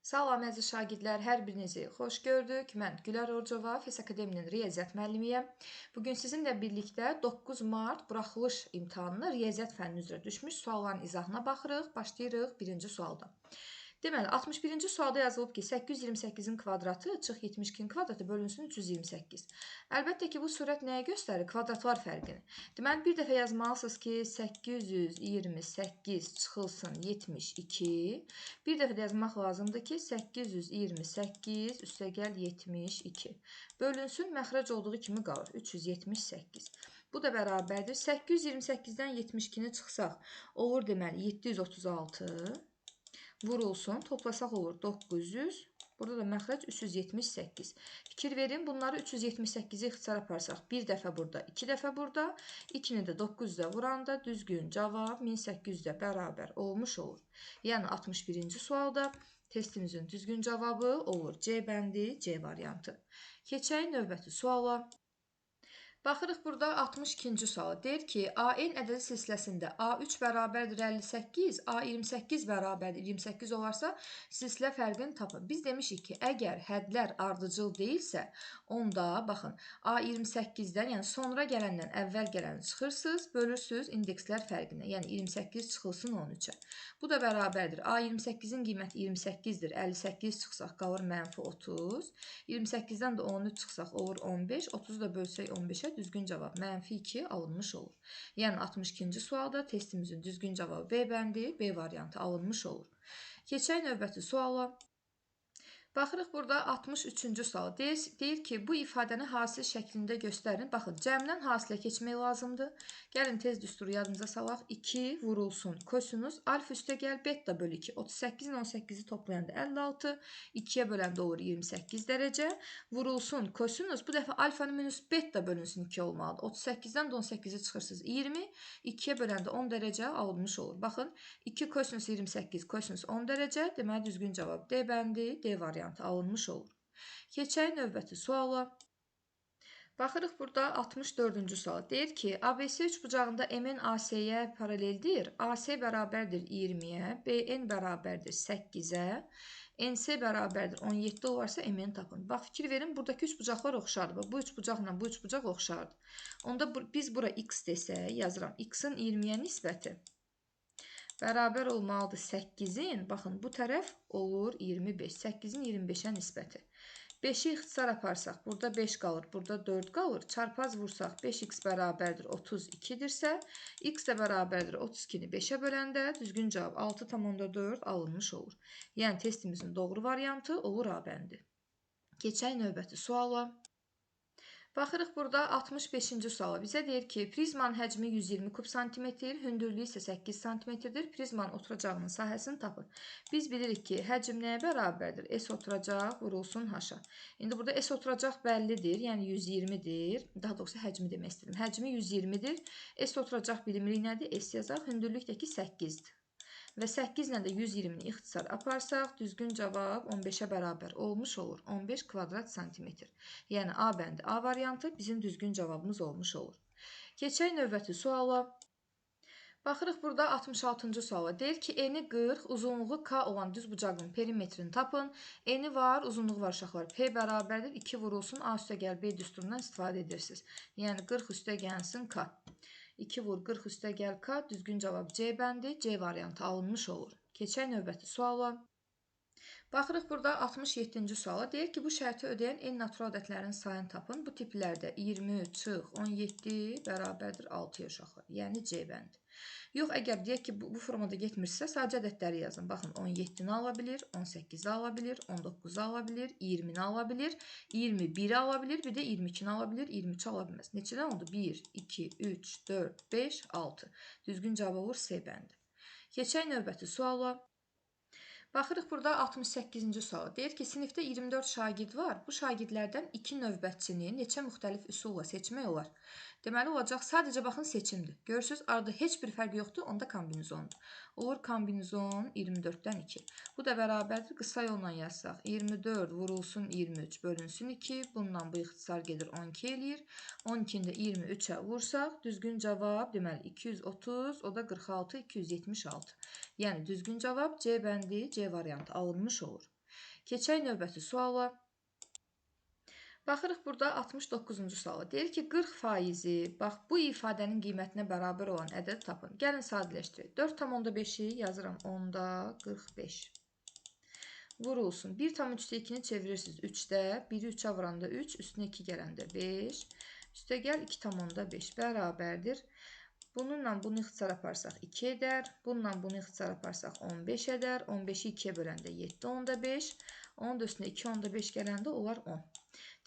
Salam əziz şagirdlər, hər birinizi xoş gördük. Mən Gülər Orcova, FES Akademinin riyaziyyat müəllimiyəm. Bugün sizinlə birlikdə 9 mart buraxılış imtahanına riyaziyyat fənni üzrə düşmüş sualların izahına baxırıq. Başlayırıq birinci sualda. Deməli, 61-ci sualda yazılıb ki, 828-in kvadratı çıx 72-nin kvadratı bölünsün 328. Əlbəttə ki, bu surət nəyə göstərir? Kvadratlar fərqini. Deməli, bir dəfə yazmalısınız ki, 828 çıxılsın 72. Bir dəfə də yazmaq lazımdır ki, 828 üstəgəl 72. Bölünsün, məxrəc olduğu kimi qalır. 378. Bu da bərabərdir. 828-dən 72-ni çıxsaq, olur deməli 736. Vurulsun, toplasaq olur 900. Burada da məxrəc 378. Fikir verin, bunları 378-i ixtisar aparsaq. Bir dəfə burada, iki dəfə burada. 2-ni də 900-də vuranda düzgün cavab 1800-də bərabər olmuş olur. Yəni 61-ci sualda testimizin düzgün cavabı olur C bəndi, C variantı. Keçək növbəti suala. Baxırıq burada 62-ci suala. Deyir ki, AN ədədi silsiləsində A3 bərabərdir 58, A28 bərabərdir 28 olarsa, silsilə fərqini tapın. Biz demişik ki, əgər hədlər ardıcıl deyilsə, onda, baxın, A28-dən, yəni sonra gələndən əvvəl gələni çıxırsınız, bölürsünüz indekslər fərqinə. Yəni 28 çıxılsın 13-ə. Bu da bərabərdir. A28-in qiyməti 28-dir. 58 çıxsaq, qalır mənfi 30. 28-dən də 13 çıxsaq, olur 15. 30-u da bölsək 15-ə. Düzgün cavab mənfi 2 alınmış olur. Yəni 62-ci sualda testimizin düzgün cavabı B bəndi, B variantı alınmış olur. Keçək növbəti suala. Baxırıq burada 63-cü sual. Deyir ki, bu ifadəni hasil şəklində göstərin. Baxın, cəmdən hasilə keçmək lazımdır. Gəlin tez düsturu yadımıza salaq. 2 vurulsun kosinus alfa üstə gəl beta bölü 2. 38-in 18-i toplayanda 56. 2-yə böləndə olur 28 dərəcə. Vurulsun kosinus bu dəfə alfanın minus beta bölünsün 2 olmalıdır. 38-dən 18-i çıxırsınız 20. 2-yə böləndə 10 dərəcə alınmış olur. Baxın, 2 kosinus 28, kosinus 10 dərəcə. Deməli, düzgün cavab D bəndi, D variantı alınmış olur. Keçək növbəti suala. Baxırıq burada 64-cü sual. Deyir ki, ABC üçbucağında MN AC-yə paraleldir. AC bərabərdir 20-yə, BN bərabərdir 8-ə, NC bərabərdir 17 olarsa MN tapın. Bax, fikir verin, buradakı üçbucaqlar oxşardır. Bu üçbucaqla bu üçbucaq oxşardır. Onda biz bura X desək, yazıram. X-in 20-yə nisbəti bərabər olmalıdır 8-in. Baxın, bu tərəf olur 25. 8-in 25-ə nisbəti. 5-i ixtisar aparsaq, burada 5 qalır, burada 4 qalır. Çarpaz vursaq, 5x bərabərdir 32-dirsə, x də bərabərdir 32-ni 5-ə böləndə düzgün cavab 6,4 alınmış olur. Yəni testimizin doğru variantı olur A bəndi. Keçək növbəti suala. Baxırıq burada 65-ci suala. Bizə deyir ki, prizmanın həcmi 120 kub santimetr, hündürlüyü isə 8 santimetrdir. Prizmanın oturacağının sahəsini tapın. Biz bilirik ki, həcm nəyə bərabərdir? S oturacaq vurulsun H-a. İndi burada S oturacaq bəllidir, yəni 120-dir. Daha doğrusu həcmi demək istədim. Həcmi 120-dir. S oturacaq bilinmir nədir? S yazaq. Hündürlük də ki 8-dir. Və 8 ilə də 120-ni ixtisar aparsaq, düzgün cavab 15-ə bərabər olmuş olur. 15 kvadrat santimetr. Yəni A bəndi A variantı bizim düzgün cavabımız olmuş olur. Keçək növbəti suala. Baxırıq burada 66-cı suala. Deyir ki, eni 40, uzunluğu K olan düzbucağın perimetrini tapın. Eni var, uzunluğu var uşaqlar. P bərabərdir. 2 vurulsun A üstə gəl B düsturundan istifadə edirsiniz. Yəni 40 üstə gəlsin K. 2 vur 40 üstə gəl K, düzgün cavab C bəndi, C variantı alınmış olur. Keçək növbəti suala. Baxırıq burada 67-ci suala. Deyir ki, bu şərti ödəyən en natural ədədlərin sayını tapın. Bu tiplərdə 23 çıx 17 bərabərdir 6-ya uşaqlar. Yəni C bəndi. Yox, əgər deyək ki, bu formada getmirsə, sadəcə ədədləri yazın. Baxın, 17-ni ala bilir, 18-i ala bilir, 19-u ala bilir, 20-ni ala bilir, 21-i ala bilir, bir də 22-ni ala bilir, 23-i ala bilməz. Neçədən oldu? 1, 2, 3, 4, 5, 6. Düzgün cavab olur C bəndi. Keçək növbəti suala. Baxırıq burada 68-ci suala. Deyir ki, sinifdə 24 şagird var. Bu şagirdlərdən 2 növbətçini neçə müxtəlif üsulla seçmək olar? Deməli, olacaq sadəcə baxın seçimdir. Görürsünüz, arada heç bir fərq yoxdur, onda kombinizondur. Olur kombinizon 24-dən 2. Bu da bərabərdir, qısa yolla yazsaq. 24 vurulsun 23 bölünsün 2. Bundan bu ixtisar gedir 12 eləyir. 12-ni də 23-ə vursaq, düzgün cavab deməli 230, o da 46, 276. Yəni düzgün cavab C bəndi, C variantı alınmış olur. Keçək növbəti suala. Baxırıq burada 69-cu suala. Deyir ki, 40%, bax bu ifadənin qiymətinə bərabər olan ədəd tapın. Gəlin sadələşdirək. 4,5-i yazıram 10-da 45. Vurulsun. 1,3-2-ni çevirirsiniz 3-də. 1-i 3-ə vuranda 3, üstünə 2 gələndə 5. Üstə gəl 2,5 bərabərdir. Bununla bunu ixtisar aparsaq 2 edər. Bununla bunu ixtisar aparsaq 15 edər. 15-i 2-yə böləndə 7,5. Onun da üstünə 2,5 gələndə olar 10.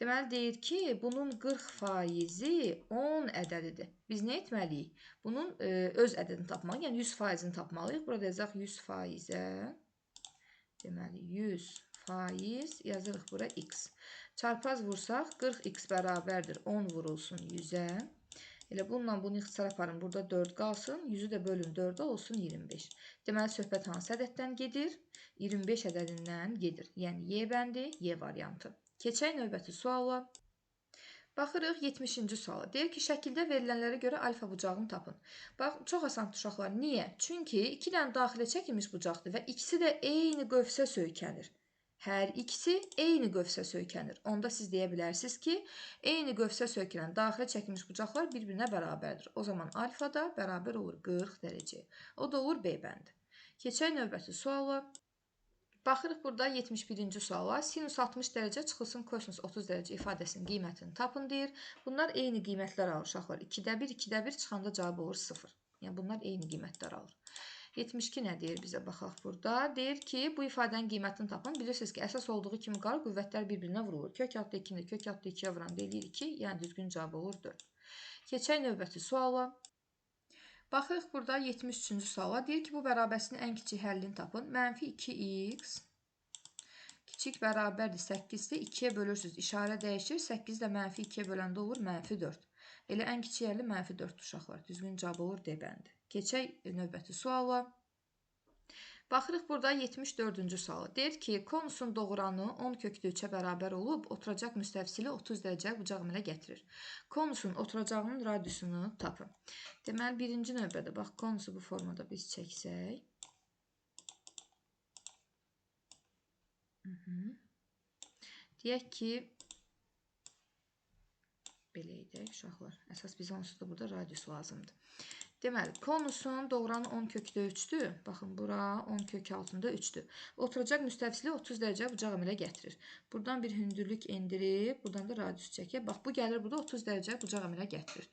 Deməli, deyir ki, bunun 40%-i 10 ədədidir. Biz nə etməliyik? Bunun öz ədədini tapmalıyıq, yəni 100%-ni tapmalıyıq. Burada yazaq 100%-ə, deməli, 100% yazırıq bura x. Çarpaz vursaq, 40x bərabərdir 10 vurulsun 100-ə. Elə bununla bunu ixtisar aparın, burada 4 qalsın, 100-ü də bölün 4-ə olsun 25. Deməli, söhbət hansı ədəddən gedir? 25 ədədindən gedir. Yəni, Y bəndi, Y variantı. Keçək növbəti suala. Baxırıq 70-ci suala. Deyir ki, şəkildə verilənlərə görə alfa bucağını tapın. Bax, çox asandır uşaqlar. Niyə? Çünki 2 dənə daxilə çəkilmiş bucaqdır və ikisi də eyni qövsə söykənir. Hər ikisi eyni qövsə söykənir. Onda siz deyə bilərsiniz ki, eyni qövsə söykənən daxilə çəkilmiş bucaqlar bir-birinə bərabərdir. O zaman alfa da bərabər olur 40 dərəcəyə. O da olur B bəndi. Keçək növbəti suala. Baxırıq burada 71-ci suala. Sinus 60 dərəcə çıxılsın kosinus 30 dərəcə ifadəsinin qiymətini tapın deyir. Bunlar eyni qiymətlər alır uşaqlar. 2-də 1, 2-də 1 çıxanda cavab olur 0. Yəni bunlar eyni qiymətlər alır. 72 nə deyir bizə? Baxaq burada. Deyir ki, bu ifadənin qiymətini tapın. Bilirsiniz ki, əsas olduğu kimi qalır, qüvvətlər bir-birinə vurulur. Kök altda 2-ni kök altda 2-yə vuranda eləyir 2, yəni düzgün cavab olur 4. Keçək növbəti suala. Baxırıq burada 73-cü suala. Deyir ki, bu bərabərsinin ən kiçik həllini tapın. Mənfi 2x kiçik bərabərdir 8-də 2-yə bölürsünüz. İşarə dəyişir. 8 də mənfi 2-yə böləndə olur mənfi 4. Elə ən kiçik həlli mənfi 4 uşaqlar. Düzgün cavab olur D bəndi. Keçək növbəti suala. Baxırıq burada 74-cü suala. Deyir ki, konusun doğuranı 10 kökdə 3-ə bərabər olub, oturacaq müstəvisili 30 dərəcə bucaq əmələ gətirir. Konusun oturacağının radiusunu tapın. Deməli, birinci növbədə, bax, konusu bu formada biz çəksək. Deyək ki, belə edək uşaqlar. Əsas bizə onsuz da burada radius lazımdır. Deməli, konusun doğuranı 10 kökdə 3-dür. Baxın, bura 10 kök altında 3-dür. Oturacaq müstəvisili 30 dərəcə bucaq əmələ gətirir. Buradan bir hündürlük endirib, buradan da radius çəkək. Bax, bu gəlir burada 30 dərəcə bucaq əmələ gətirir.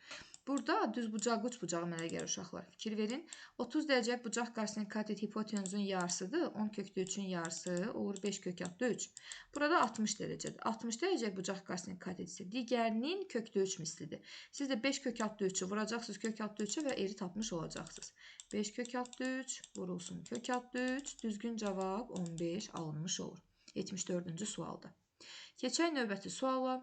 Burada düz bucaq, uç bucaq əmələ gəlir uşaqlar. Fikir verin. 30 dərəcə bucaq qarşısının katet hipotenuzun yarısıdır. 10 kökdə 3-ün yarısı olur 5 kök altda 3. Burada 60 dərəcədir. 60 dərəcə bucaq qarşısının katet isə digərinin kökdə 3 mislidir. Siz də 5 kök altda 3-ü vuracaqsınız kök altda 3-ə və eri tapmış olacaqsınız. 5 kök altda 3 vurulsun kök altda 3. Düzgün cavab 15 alınmış olur. 74-cü sualda. Keçək növbəti suala.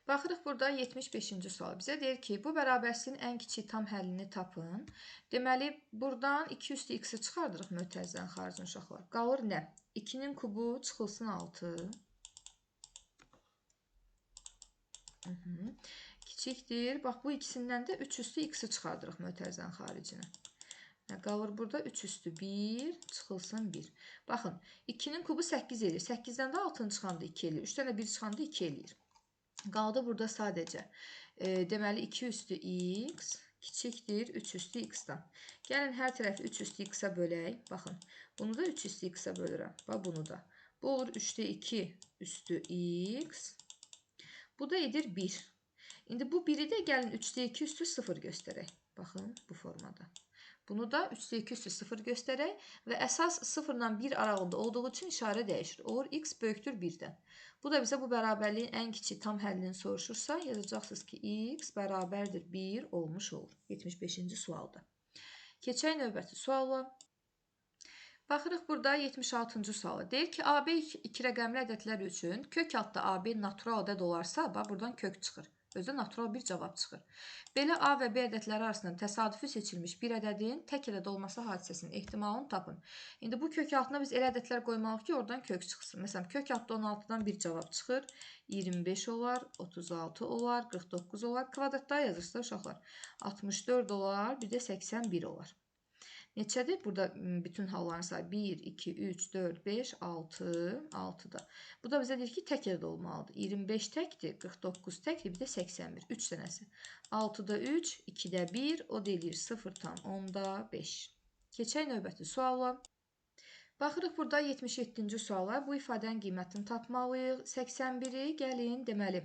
Baxırıq burada 75-ci sual. Bizə deyir ki, bu bərabərsinin ən kiçik tam həllini tapın. Deməli, buradan 2 üstü x-i çıxardırıq mötərizənin xaricində uşaqlar. Qalır nə? 2-nin kubu çıxılsın 6. Kiçikdir. Bax, bu ikisindən də 3 üstü x-i çıxardırıq mötərizənin xaricinə. Qalır burada 3 üstü 1, çıxılsın 1. Baxın, 2-nin kubu 8 eləyir. 8-dən də 6-nı çıxanda 2 eləyir. 3-dən də 1 çıxanda 2 eləyir. Qaldı burada sadəcə. Deməli, 2 üstü x kiçikdir 3 üstü x-dan. Gəlin, hər tərəfi 3 üstü x-a bölək. Baxın, bunu da 3 üstü x-a bölürəm. Bax, bunu da. Bu olur 3-də 2 üstü x. Bu da edir 1. İndi bu 1-i də gəlin 3-də 2 üstü 0 göstərək. Baxın, bu formada. Bunu da 3-də 2 üstü 0 göstərək və əsas 0 ilə 1 aralığında olduğu üçün işarə dəyişir. Olur x böyükdür 1-dən. Bu da bizə bu bərabərliyin ən kiçik tam həllini soruşursa, yazacaqsınız ki, x bərabərdir 1 olmuş olur. 75-ci sualda. Keçək növbəti suala. Baxırıq burada 76-cı suala. Deyir ki, AB 2 rəqəmli ədədlər üçün kök altda AB natural ədəd olarsa, bax, buradan kök çıxır. Özdə natural bir cavab çıxır. Belə A və B ədədləri arasından təsadüfi seçilmiş bir ədədin tək ədəd olması hadisəsinin ehtimalını tapın. İndi bu kök altına biz elə ədədlər qoymalıyıq ki, oradan kök çıxsın. Məsələn, kök altda 16-dan bir cavab çıxır. 25 olar, 36 olar, 49 olar. Kvadratda yazırsınız uşaqlar. 64 olar, bir də 81 olar. Neçədir? Burada bütün halların sayı 1, 2, 3, 4, 5, 6, 6-da. Bu da bizə deyir ki, tək ədəd olmalıdır. 25 təkdir, 49 təkdir, bir də 81. 3 dənəsi. 6-da 3, 2-də 1, o da eləyir 0,5. Keçək növbəti suala. Baxırıq burada 77-ci suala. Bu ifadənin qiymətini tapmalıyıq. 81-i gəlin deməli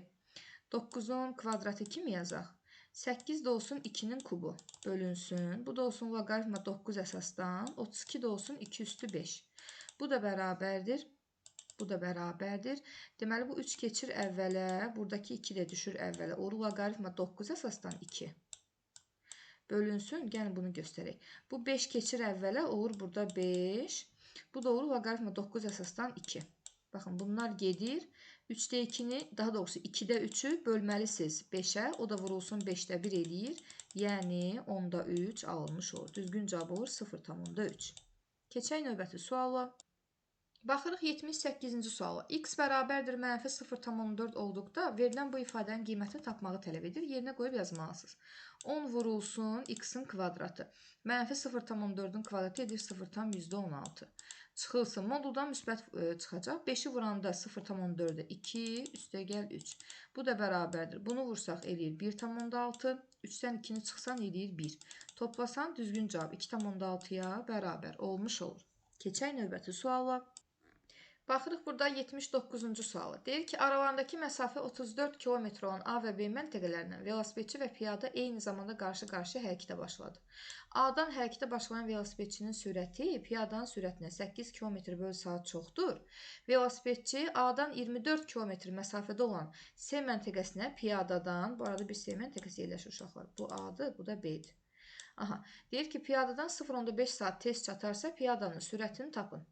9-un kvadratı kimi yazaq. 8 də olsun 2-nin kubu bölünsün. Bu da olsun loqaritma 9 əsasdan. 32 də olsun 2 üstü 5. Bu da bərabərdir. Bu da bərabərdir. Deməli bu 3 keçir əvvələ. Buradakı 2 də düşür əvvələ. O loqaritma 9 əsasdan 2. Bölünsün. Gəlin bunu göstərək. Bu 5 keçir əvvələ olur burada 5. Bu da olur loqaritma 9 əsasdan 2. Baxın bunlar gedir. 3-də 2-ni, daha doğrusu 2-də 3-ü bölməlisiniz 5-ə. O da vurulsun 5-də 1 eləyir. Yəni 10-da 3 alınmış olur. Düzgün cavab olur 0,3. Keçək növbəti suala. Baxırıq 78-ci suala. X bərabərdir mənfi 0,4 olduqda verilən bu ifadənin qiymətini tapmağı tələb edir. Yerinə qoyub yazmalısınız. 10 vurulsun x-in kvadratı. Mənfi 0,4-ün kvadratı edir 0,16. Çıxılsın. Moduldan müsbət çıxacaq. 5-i vuranda 0,4-ə 2, üstəgəl 3. Bu da bərabərdir. Bunu vursaq eləyir 1,6. 3-dən 2-ni çıxsan eləyir 1. Toplasan düzgün cavab 2,6-ya bərabər olmuş olur. Keçək növbəti suala. Baxırıq burada 79-cu sualı. Deyir ki, aralarındakı məsafə 34 km olan A və B məntəqələrindən velosipedçi və piyada eyni zamanda qarşı-qarşıya hərəkətə başladı. A-dan hərəkətə başlayan velosipedçinin sürəti piyadanın sürətinə 8 km/saat çoxdur. Velosipedçi A-dan 24 km məsafədə olan C məntəqəsinə piyadadan, bu arada bir C məntəqəsi yerləşir uşaqlar. Bu A-dır, bu da B-dir. Aha, deyir ki, piyadadan 0,5 saat tez çatarsa piyadanın sürətini tapın.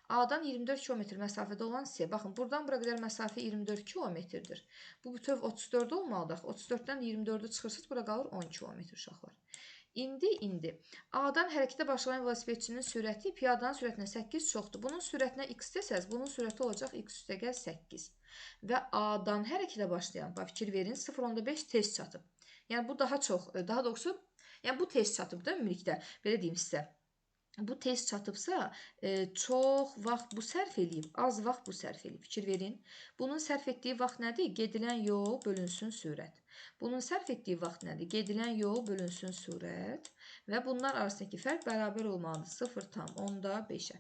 A-dan 24 km məsafədə olan C. Baxın, buradan bura qədər məsafə 24 km-dir. Bu bütöv 34 olmalıdır. 34-dən 24-ü çıxırsınız, bura qalır 10 km uşaqlar. İndi A-dan hərəkətə başlayan velosipedçinin sürəti piyadanın sürətinə 8 çoxdur. Bunun sürətinə x desəz, bunun sürəti olacaq x üstəgəl 8. Və A-dan hərəkətə başlayan, fikir verin, 0,5 tez çatıb. Yəni bu daha çox, daha doğrusu, yəni bu tez çatıb da ümumilikdə, belə deyim sizə. Bu tez çatıbsa, çox vaxt bu sərf eləyib, az vaxt bu sərf eləyib. Fikir verin. Bunun sərf etdiyi vaxt nədir? Gedilən yol bölünsün sürət. Bunun sərf etdiyi vaxt nədir? Gedilən yol bölünsün sürət. Və bunlar arasındakı fərq bərabər olmalıdır 0,5-ə.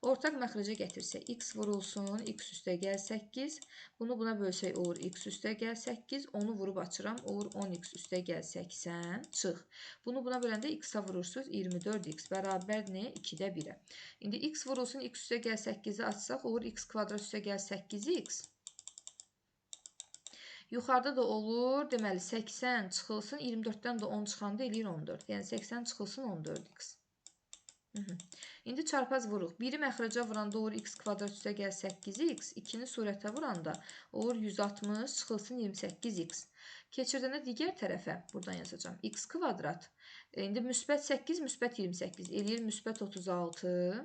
Ortaq məxrəcə gətirsək, x vurulsun, x üstəgəl 8. Bunu buna bölsək olur x üstəgəl 8. Onu vurub açıram, olur 10x üstəgəl 80. Çıx. Bunu buna böləndə x-a vurursunuz 24x bərabər nə? 2-də 1-ə. İndi x vurulsun x üstəgəl 8-i açsaq olur x kvadrat üstəgəl 8x. Yuxarıda da olur, deməli 80 çıxılsın, 24-dən də 10 çıxanda eləyir 14. Yəni 80 çıxılsın 14x. İndi çarpaz vuruq. 1-i məxrəcə vuranda olur x kvadrat üstəgəl 8x. 2-ni surətə vuranda olur 160 çıxılsın 28x. Keçirdəndə digər tərəfə buradan yazacağım. X kvadrat. İndi müsbət 8, müsbət 28. Eləyir müsbət 36.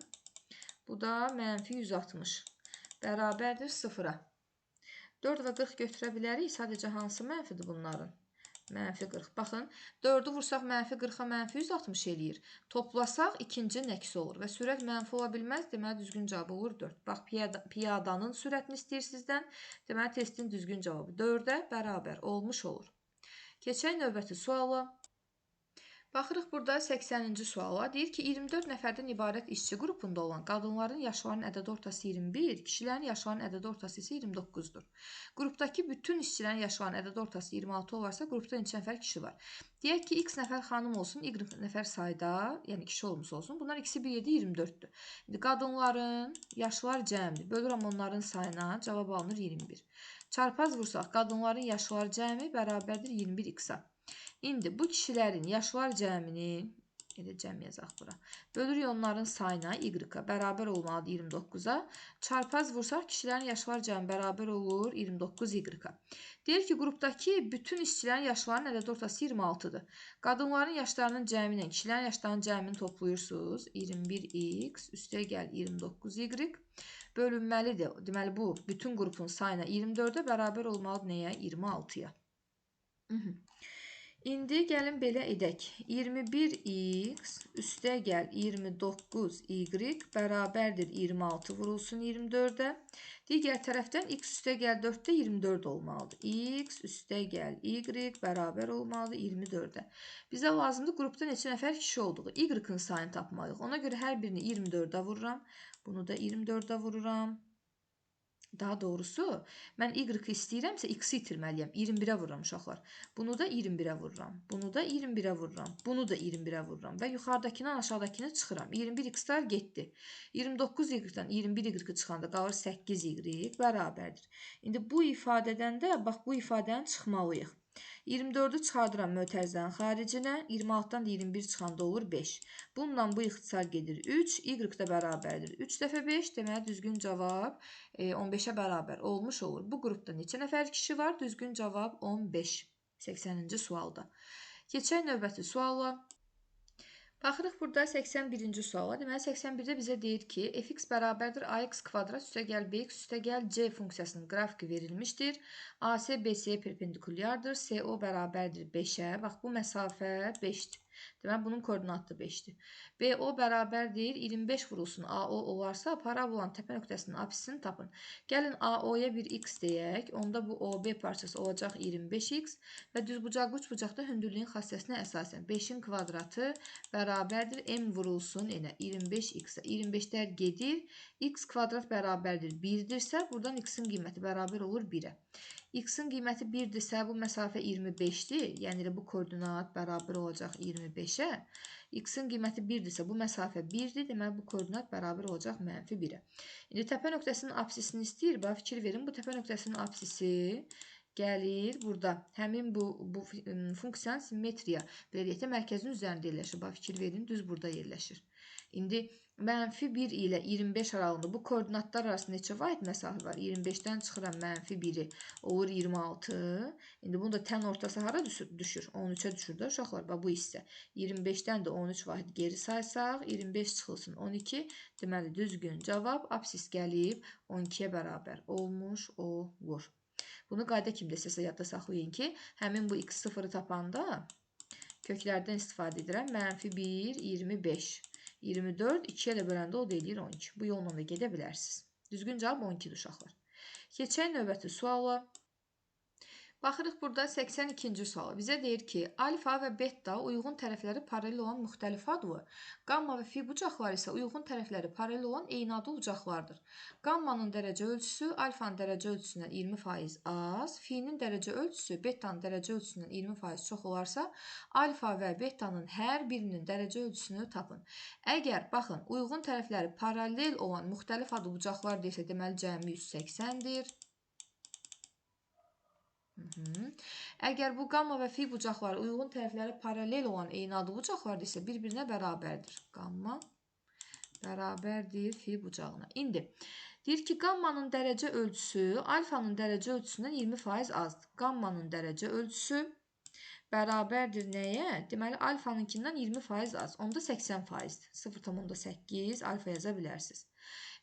Bu da mənfi 160. Bərabərdir 0-a. 4 və 40 götürə bilərik. Sadəcə hansı mənfidir bunların? Mənfi 40. Baxın, 4-ü vursaq mənfi 40-a mənfi 160 eləyir. Toplasaq ikinci nəksi olur və sürət mənfi ola bilməz. Deməli, düzgün cavabı olur 4. Bax, piyadanın sürətini istəyir sizdən. Deməli, testin düzgün cavabı 4-ə bərabər olmuş olur. Keçək növbəti suala. Baxırıq burada 80-ci suala. Deyir ki, 24 nəfərdən ibarət işçi qrupunda olan qadınların yaşların ədəd ortası 21, kişilərin yaşların ədəd ortası isə 29-dur. Qrupdakı bütün işçilərin yaşların ədəd ortası 26 olarsa, qrupda neçə nəfər kişi var? Deyək ki, x nəfər xanım olsun, y nəfər sayda, yəni kişi olmuş olsun. Bunlar ikisi bir yerdə 24-dür. İndi qadınların yaşlar cəmdir. Bölürəm onların sayına, cavab alınır 21. Çarpaz vursaq, qadınların yaşlar cəmi bərabərdir 21x-a. İndi bu kişilərin yaşlar cəmini, elə cəm yazaq bura, bölürük onların sayına, y-a, bərabər olmalıdır 29-a. Çarpaz vursaq, kişilərin yaşlar cəmi bərabər olur 29y-a. Deyir ki, qrupdakı bütün işçilərin yaşlarının ədəd ortası 26-dır. Qadınların yaşlarının cəmi ilə kişilərin yaşlarının cəmini toplayırsınız. 21x üstəgəl 29y bölünməlidir. Deməli, bu bütün qrupun sayına 24-ə bərabər olmalıdır nəyə? 26-ya. İndi gəlin belə edək. 21x üstəgəl 29y bərabərdir 26 vurulsun 24-ə. Digər tərəfdən x üstəgəl 4-də 24 olmalıdır. X üstəgəl y bərabər olmalıdır 24-ə. Bizə lazımdır qrupda neçə nəfər kişi olduğu. Y-ın sayını tapmalıyıq. Ona görə hər birini 24-ə vururam. Bunu da 24-ə vururam. Daha doğrusu, mən y-ı istəyirəmsə, x-i itirməliyəm. 21-ə vururam uşaqlar. Bunu da 21-ə vururam. Bunu da 21-ə vururam. Bunu da 21-ə vururam. Və yuxarıdakindən aşağıdakini çıxıram. 21x-lar getdi. 29y-dan 21y çıxanda qalır 8y bərabərdir. İndi bu ifadədən də, bax bu ifadəni çıxmalıyıq. 24-ü çıxardıram mötərizənin xaricinə. 26-dan da 21 çıxanda olur 5. Bununla bu ixtisar gedir 3. Y da bərabərdir. 3 dəfə 5. Deməli, düzgün cavab 15-ə bərabər olmuş olur. Bu qrupda neçə nəfər kişi var? Düzgün cavab 15. 80-ci sualda. Keçək növbəti suala. Baxırıq burada 81-ci suala. Deməli 81-də bizə deyir ki, fx bərabərdir ax kvadrat üstəgəl bx üstəgəl c funksiyasının qrafiki verilmişdir. AC BC-yə perpendikulyardır. CO bərabərdir 5-ə. Bax bu məsafə 5-dir. Deməli bunun koordinatı 5-dir. BO bərabərdir 25 vurulsun AO olarsa parabolanın təpə nöqtəsinin apsisini tapın. Gəlin AO-ya bir x deyək. Onda bu OB parçası olacaq 25x və düzbucaqlı üçbucaqda hündürlüyün xassəsinə əsasən 5-in kvadratı bərabərdir m vurulsun n-ə 25x-ə. 25-lər gedir. X kvadrat bərabərdir 1-dirsə, buradan x-in qiyməti bərabər olur 1-ə. X-in qiyməti 1-dirsə, bu məsafə 25-dir. Yəni bu koordinat bərabər olacaq 25-ə. X-in qiyməti 1-dirsə, bu məsafə 1-dir. Deməli, bu koordinat bərabər olacaq mənfi 1-ə. İndi təpə nöqtəsinin apsisini istəyir. Bax, fikir verin. Bu təpə nöqtəsinin apsisi gəlir burada. Həmin bu funksiyanın simmetriya, belə deyək də, mərkəzin üzərində yerləşir. Bax, fikir verin, düz burada yerləşir. İndi mənfi 1 ilə 25 aralığında bu koordinatlar arasında neçə vahid məsafə var? 25-dən çıxıram mənfi 1-i olur 26. İndi bunu da tən ortası hara düşür? 13-ə düşür da uşaqlar. Bax bu hissə. 25-dən də 13 vahid geri saysaq, 25 çıxılsın 12. Deməli, düzgün cavab apsis gəlib 12-yə bərabər olmuş olur. Bunu qayda kimi desəsə yadda saxlayın ki, həmin bu x0-ı tapanda köklərdən istifadə edirəm. Mənfi 1, 25. 24, 2-yə də böləndə o da eləyir 12. Bu yolla da gedə bilərsiniz. Düzgün cavab 12-dir uşaqlar. Keçək növbəti suala. Baxırıq burada 82-ci suala. Bizə deyir ki, alfa və beta uyğun tərəfləri paralel olan müxtəlif adlı, qamma və fi bucaqları isə uyğun tərəfləri paralel olan eyni adlı bucaqlardır. Qammanın dərəcə ölçüsü alfanın dərəcə ölçüsündən 20% az, finin dərəcə ölçüsü betanın dərəcə ölçüsündən 20% çox olarsa, alfa və betanın hər birinin dərəcə ölçüsünü tapın. Əgər, baxın, uyğun tərəfləri paralel olan müxtəlif adlı bucaqlar desə, deməli cəmi 180-dir. Əgər bu qamma və fi bucaqları uyğun tərəfləri paralel olan eyni adlı bucaqlar isə bir-birinə bərabərdir. Qamma bərabərdir fi bucağına. İndi deyir ki, qammanın dərəcə ölçüsü alfanın dərəcə ölçüsündən 20% azdır. Qammanın dərəcə ölçüsü bərabərdir nəyə? Deməli, alfanınkindən 20% az. Onda 80%-dir. 0,8 alfa yaza bilərsiniz.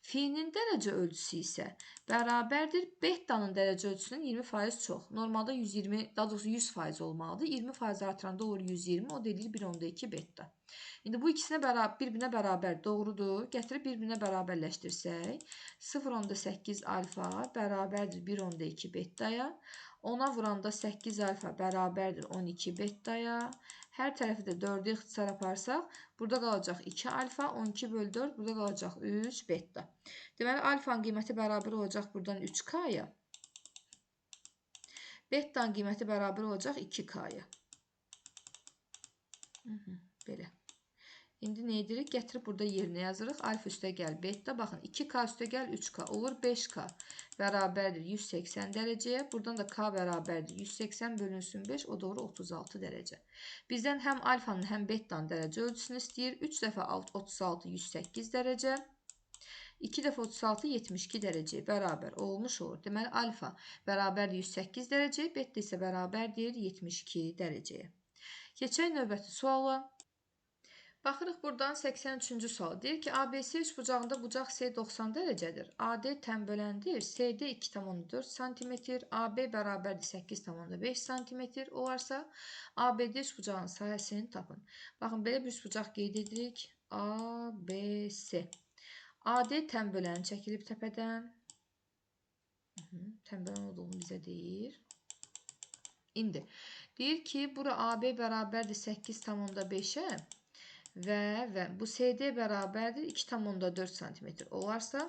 Finin dərəcə ölçüsü isə bərabərdir betanın dərəcə ölçüsünün 20% çox. Normalda 120, daha doğrusu 100% olmalıdır. 20% artıranda olur 120, o da eləyir 1,2 beta. İndi bu ikisinə bir-birinə bərabər doğrudur. Gətirib bir-birinə bərabərləşdirsək, 0,8 alfa bərabərdir 1,2 betaya. Ona vuranda 8 alfa bərabərdir 12 betaya. Hər tərəfi də 4-ə ixtisar aparsaq, burada qalacaq 2 alfa, 12 bölü 4, burada qalacaq 3 beta. Deməli, alfanın qiyməti bərabər olacaq buradan 3k-ya. Betanın qiyməti bərabər olacaq 2k-ya. Belə. İndi nə edirik? Gətirib burada yerinə yazırıq. Alfa üstəgəl beta. Baxın, 2k üstəgəl 3k olur 5k. Bərabərdir 180 dərəcəyə. Buradan da k bərabərdir 180 bölünsün 5. O doğru 36 dərəcə. Bizdən həm alfanın, həm betanın dərəcə ölçüsünü istəyir. 3 dəfə 36 108 dərəcə. 2 dəfə 36 72 dərəcəyə bərabər olmuş olur. Deməli, alfa bərabərdir 108 dərəcəyə. Beta isə bərabərdir 72 dərəcəyə. Keçək növbəti suala. Baxırıq buradan 83-cü sual. Deyir ki, ABC üçbucağında bucaq C 90 dərəcədir. AD tənböləndir. CD 2,4 cm. AB bərabərdir 8,5 cm olarsa, ABD üçbucağın sahəsini tapın. Baxın, belə bir üçbucaq qeyd edirik. ABC. AD tənböləni çəkilib təpədən. Tənbölən olduğunu bizə deyir. İndi deyir ki, bura AB bərabərdir 8,5-ə. Və bu CD bərabərdir 2,4 cm olarsa,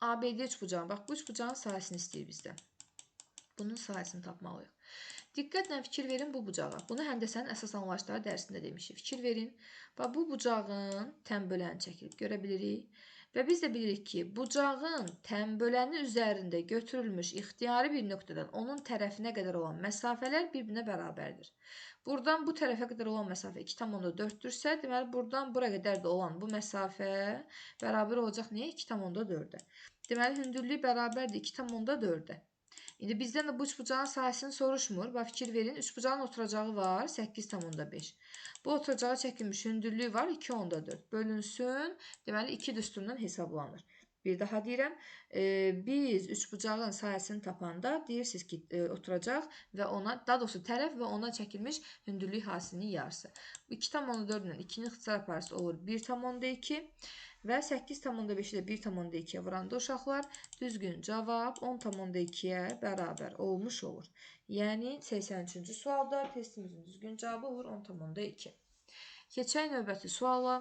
ABD üçbucağın, bax bu üçbucağın sahəsini istəyir bizdən. Bunun sahəsini tapmalıyıq. Diqqətlə fikir verin bu bucağa. Bunu həndəsənin əsas anlayışları dərsində demişik. Fikir verin. Bax bu bucağın tənböləni çəkilib görə bilirik. Və biz də bilirik ki, bucağın tənböləni üzərində götürülmüş ixtiyari bir nöqtədən onun tərəfinə qədər olan məsafələr bir-birinə bərabərdir. Buradan bu tərəfə qədər olan məsafə 2,4-dürsə, deməli buradan bura qədər də olan bu məsafə bərabər olacaq niyə? 2,4-ə. Deməli hündürlük bərabərdir 2,4-ə. İndi bizdən də bu üçbucağın sahəsini soruşmur. Bax fikir verin, üçbucağın oturacağı var 8,5. Bu oturacağı çəkilmiş hündürlüyü var 2,4. Bölünsün, deməli 2 düsturundan hesablanır. Bir daha deyirəm, biz üçbucağın sahəsini tapanda deyirsiniz ki, oturacaq və ona, daha doğrusu tərəf və ona çəkilmiş hündürlük hasisinin yarısı. 2,4 ilə 2-ni ixtisar aparsa olur 1,2 və 8,5-i də 1,2-yə vuranda uşaqlar düzgün cavab 10,2-yə bərabər olmuş olur. Yəni 83-cü sualda testimizin düzgün cavabı olur 10,2. Keçək növbəti suala.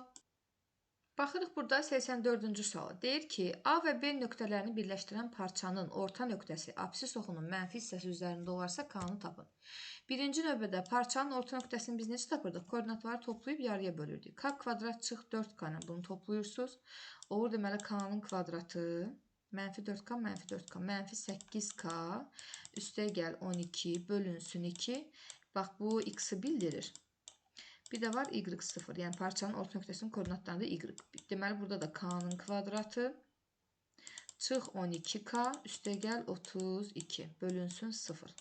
Baxırıq burada 84-cü suala. Deyir ki, A və B nöqtələrini birləşdirən parçanın orta nöqtəsi absis oxunun mənfi hissəsi üzərində olarsa K-nı tapın. Birinci növbədə parçanın orta nöqtəsini biz necə tapırdıq? Koordinatları toplayıb yarıya bölürdük. K kvadrat çıx 4K-nı bunu toplayırsınız. Olur deməli K-nın kvadratı mənfi 4K, mənfi 4K, mənfi 8K üstə gəl 12 bölünsün 2. Bax bu X-i bildirir. Bir də var y0, yəni parçanın orta nöqtəsinin koordinatlarında y. Deməli, burada da K-nın kvadratı çıx 12K üstə gəl 32 bölünsün 0.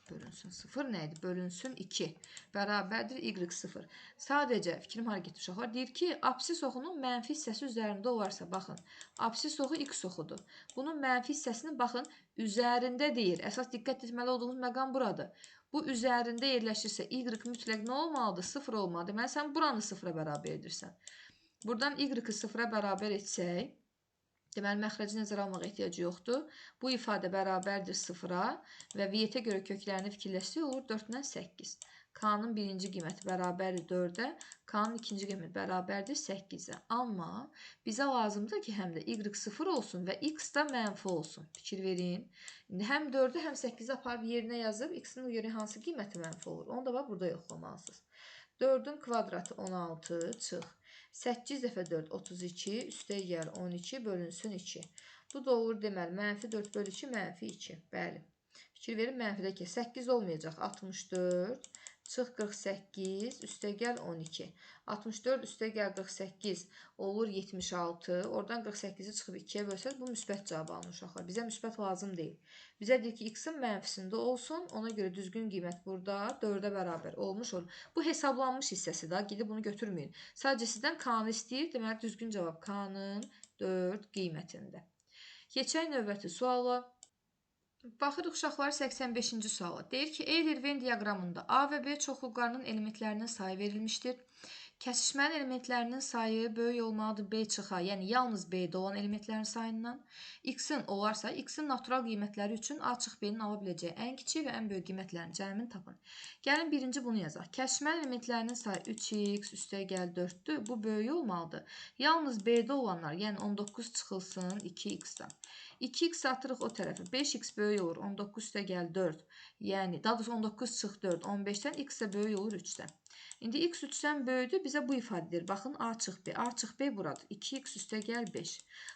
Bölünsün 0 nə idi? Bölünsün 2 bərabərdir y0. Sadəcə fikrim hara getdi uşaqlar? Deyir ki, absis oxunun mənfi hissəsi üzərində olarsa, baxın, absis oxu x oxudur. Bunun mənfi hissəsini baxın, üzərində deyir. Əsas diqqət etməli olduğumuz məqam buradır. Bu üzərində yerləşirsə y mütləq nə olmalıdır? 0 olmalıdır. Deməli, sən buranı 0-a bərabər edirsən. Buradan y-i 0-a bərabər etsək, deməli, məxrəci nəzərə almağa ehtiyacı yoxdur. Bu ifadə bərabərdir 0-a və viyyətə görə köklərini fikirləşsək olur 4-dən 8. K-nın birinci qiyməti bərabərdir 4-ə, K-nın ikinci qiyməti bərabərdir 8-ə. Amma bizə lazımdır ki, həm də y0 olsun və x da mənfi olsun. Fikir verin. İndi həm 4-ü, həm 8-i aparıb yerinə yazıb, x-in görə hansı qiyməti mənfi olur? Onu da burada yoxlamalısınız. 4-ün kvadratı 16 çıx. 8 dəfə 4, 32, üstə gəl 12 bölünsün 2. Bu da olur deməli, mənfi 4 bölü 2, mənfi 2. Bəli. Fikir verin, mənfidəki 8 olmayacaq. 64, çıx 48, üstə gəl 12. 64 üstə gəl 48 olur 76. Oradan 48-i çıxıb 2-yə bölsək, bu müsbət cavab alınır uşaqlar. Bizə müsbət lazım deyil. Bizə deyir ki, x-in mənfisində olsun. Ona görə düzgün qiymət burada 4-ə bərabər olmuş olur. Bu hesablanmış hissəsi də. Gidib bunu götürməyin. Sadəcə sizdən K-nı istəyir. Deməli, düzgün cavab K-nın 4 qiymətində. Keçək növbəti suala. Baxırıq uşaqlar 85-ci suala. Deyir ki, Euler-Venn diaqramında A və B çoxluqlarının elementlərinin sayı verilmişdir. Kəsişmənin elementlərinin sayı böyük olmalıdır B çıxa, yəni yalnız B-də olan elementlərin sayından. X-in olarsa, X-in natural qiymətləri üçün A çıx B-nin ala biləcəyi ən kiçik və ən böyük qiymətlərin cəmini tapın. Gəlin birinci bunu yazaq. Kəsişmənin elementlərinin sayı 3x üstə gəl 4-dür. Bu böyük olmalıdır. Yalnız B-də olanlar, yəni 19 çıxılsın 2x-dan. 2x atırıq o tərəfə. 5x böyük olur. 19 üstə gəl 4. Yəni, daha doğrusu 19 çıx 4. 15-dən x də böyük olur 3-dən. İndi x 3-dən böyüdür. Bizə bu ifadədir. Baxın, a çıx b. A çıx b buradır. 2x üstə gəl 5.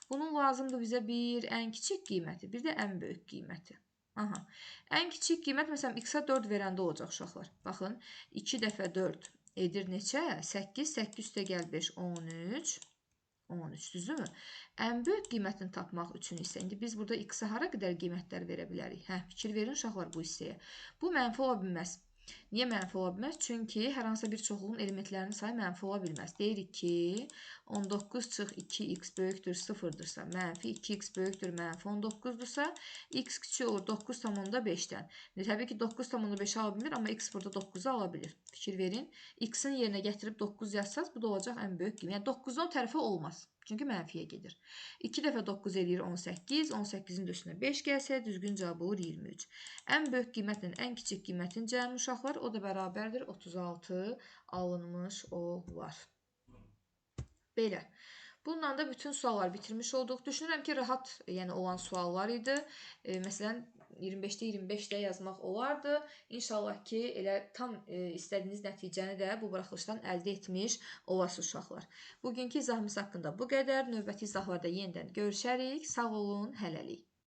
Bunun lazımdır bizə bir ən kiçik qiyməti, bir də ən böyük qiyməti. Aha. Ən kiçik qiymət, məsələn, x-a 4 verəndə olacaq uşaqlar. Baxın, 2 dəfə 4 edir neçə? 8. 8 üstə gəl 5. 13. 13, düzdürmü? Ən böyük qiymətini tapmaq üçün isə indi biz burada x-ə hara qədər qiymətlər verə bilərik? Fikir verin uşaqlar bu hissəyə. Bu mənfi ola bilməz. Niyə mənfi ola bilməz? Çünki hər hansısa bir çoxluğun elementlərinin sayı mənfi ola bilməz. Deyirik ki, 19 çıx 2x böyükdür 0-dırsa, mənfi 2x böyükdür mənfi 19-dursa, x kiçik olur 9,5-dən. Təbii ki, 9,5 ala bilmir, amma x burada 9-u ala bilir. Fikir verin. X-in yerinə gətirib 9 yazsaz, bu da olacaq ən böyük qiymət. Yəni 9-un tərəfi olmaz. Çünki mənfiyə gedir. 2 dəfə 9 eləyir 18. 18-in də üstünə 5 gəlsə, düzgün cavab olur 23. Ən böyük qiymətlə ən kiçik qiymətin cəmi uşaqlar, o da bərabərdir 36 alınmış olar. Belə. Bununla da bütün sualları bitirmiş olduq. Düşünürəm ki, rahat olan suallar idi. Məsələn, 25-də 25 də yazmaq olardı. İnşallah ki, elə tam istədiyiniz nəticəni də bu buraxılışdan əldə etmiş olasınız uşaqlar. Bugünkü izahımız haqqında bu qədər. Növbəti izahlarda yenidən görüşərik. Sağ olun, hələlik.